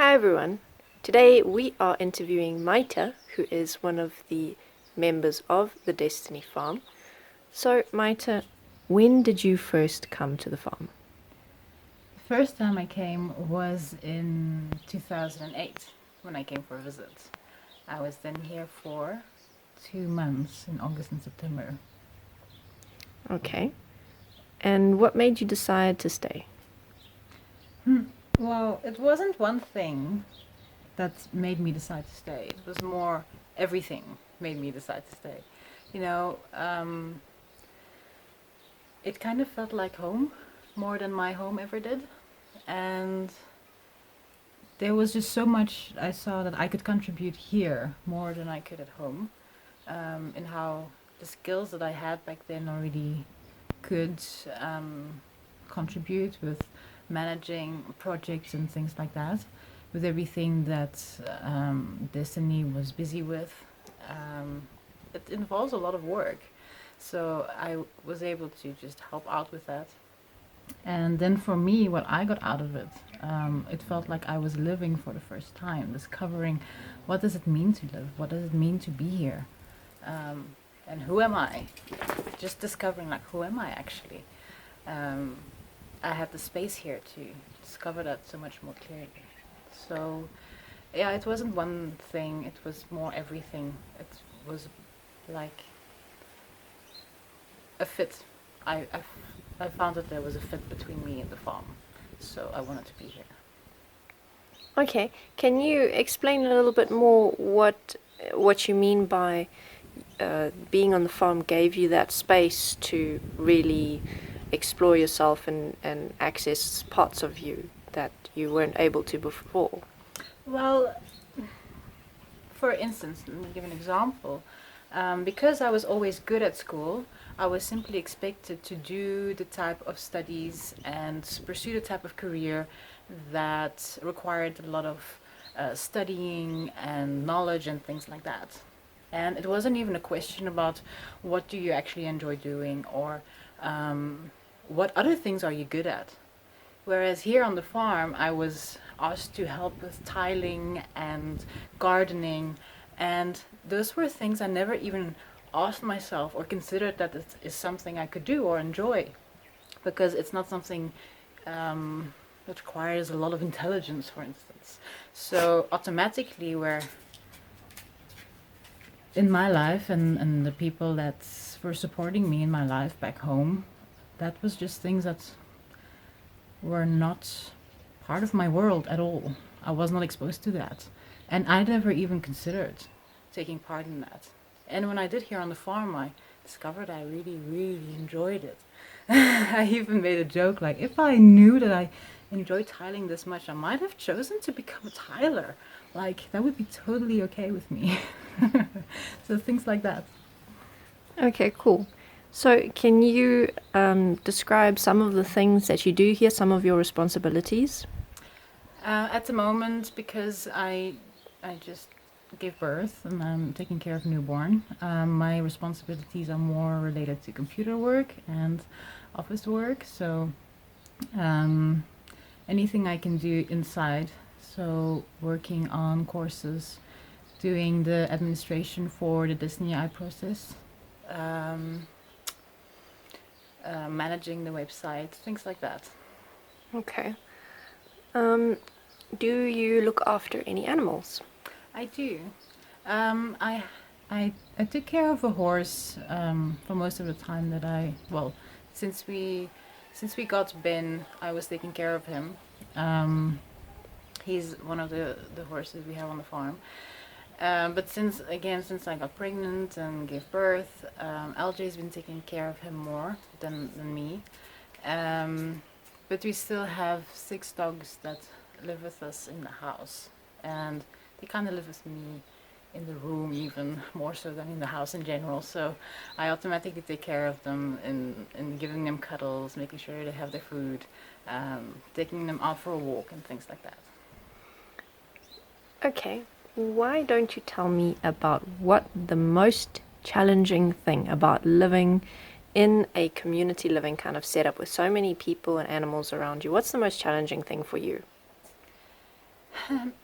Hi everyone. Today we are interviewing Maite, who is one of the members of the Desteni Farm. So Maite, when did you first come to the farm? The first time I came was in 2008 when I came for a visit. I was then here for 2 months in August and September. Okay. And what made you decide to stay? Well, it wasn't one thing that made me decide to stay. It was more everything made me decide to stay. You know, it kind of felt like home more than my home ever did. And there was just so much I saw that I could contribute here more than I could at home. In how the skills that I had back then already could contribute with managing projects and things like that, with everything that Destiny was busy with. It involves a lot of work, so I was able to just help out with that. And then for me, what I got out of it, it felt like I was living for the first time, discovering what does it mean to live, what does it mean to be here, and who am I? Just discovering like who am I actually. I had the space here to discover that so much more clearly. So yeah, it wasn't one thing, it was more everything. It was like a fit. I found that there was a fit between me and the farm, so I wanted to be here. Okay, can you explain a little bit more what you mean by being on the farm gave you that space to really explore yourself and access parts of you that you weren't able to before? Well, for instance, let me give an example. Because I was always good at school, I was simply expected to do the type of studies and pursue the type of career that required a lot of studying and knowledge and things like that. And it wasn't even a question about what do you actually enjoy doing or what other things are you good at. Whereas here on the farm, I was asked to help with tiling and gardening, and those were things I never even asked myself or considered that it is something I could do or enjoy, because it's not something that requires a lot of intelligence, for instance. So automatically, where in my life and the people that were supporting me in my life back home, that was just things that were not part of my world at all. I was not exposed to that. And I never even considered taking part in that. And when I did here on the farm, I discovered I really, really enjoyed it. I even made a joke like, if I knew that I enjoyed tiling this much, I might have chosen to become a tiler. Like, that would be totally okay with me. So things like that. Okay, cool. So can you describe some of the things that you do here, some of your responsibilities? At the moment, because I just gave birth and I'm taking care of a newborn, my responsibilities are more related to computer work and office work. So anything I can do inside. So working on courses, doing the administration for the Disney AI process, um, managing the website, things like that. Okay. Do you look after any animals? I do. Um, I, I took care of a horse for most of the time that well, since we got Ben, I was taking care of him. He's one of the horses we have on the farm. But since I got pregnant and gave birth, LJ's been taking care of him more than me. But we still have 6 dogs that live with us in the house, and they kind of live with me in the room even more so than in the house in general. So I automatically take care of them in giving them cuddles, making sure they have their food, taking them out for a walk and things like that. Okay. Why don't you tell me about what the most challenging thing about living in a community living kind of setup with so many people and animals around you? What's the most challenging thing for you?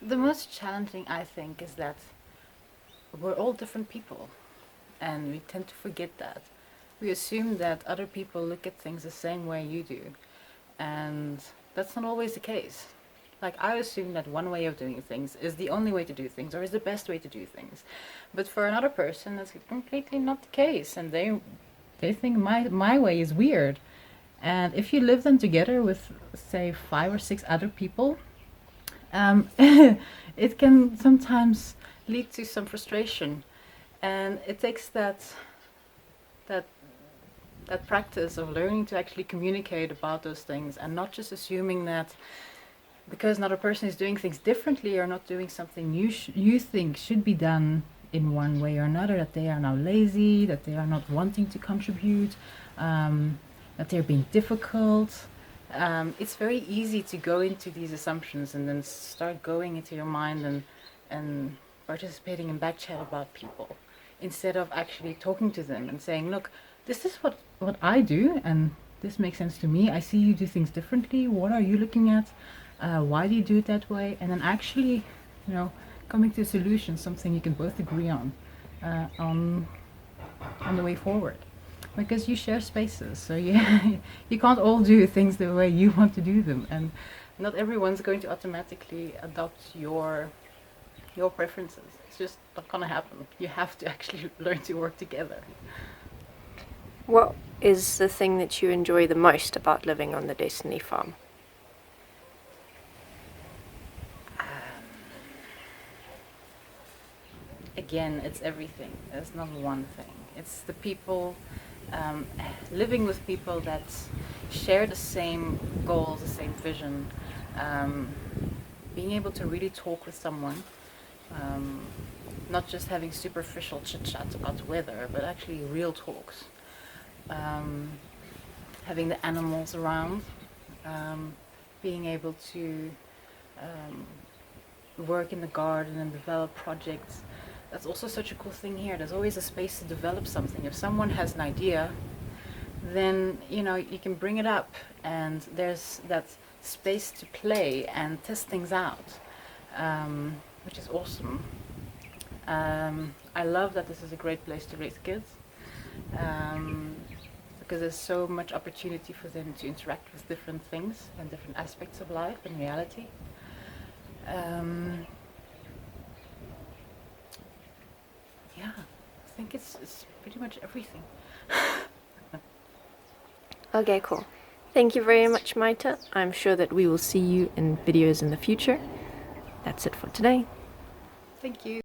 The most challenging, I think, is that we're all different people, and we tend to forget that. We assume that other people look at things the same way you do, and that's not always the case. Like, I assume that one way of doing things is the only way to do things, or is the best way to do things. But for another person, that's completely not the case, and they think my way is weird. And if you live then together with, say, 5 or 6 other people, it can sometimes lead to some frustration, and it takes that that practice of learning to actually communicate about those things, and not just assuming that because another person is doing things differently or not doing something you think should be done in one way or another, that they are now lazy, that they are not wanting to contribute, that they're being difficult. It's very easy to go into these assumptions and then start going into your mind and participating in backchat about people, instead of actually talking to them and saying, look, this is what I do, and this makes sense to me. I see you do things differently. What are you looking at? Why do you do it that way? And then actually, coming to a solution, something you can both agree on the way forward. Because you share spaces, so you can't all do things the way you want to do them, and not everyone's going to automatically adopt your preferences. It's just not gonna happen. You have to actually learn to work together. What is the thing that you enjoy the most about living on the Desteni Farm? Again, it's everything. There's not one thing. It's the people, living with people that share the same goals, the same vision, being able to really talk with someone, not just having superficial chit-chat about weather, but actually real talks. Having the animals around, being able to work in the garden and develop projects. That's also such a cool thing here. There's always a space to develop something. If someone has an idea, then you can bring it up, and there's that space to play and test things out, which is awesome. I love that this is a great place to raise kids, because there's so much opportunity for them to interact with different things and different aspects of life and reality. Yeah, I think it's pretty much everything. Okay, cool. Thank you very much, Maite. I'm sure that we will see you in videos in the future. That's it for today. Thank you.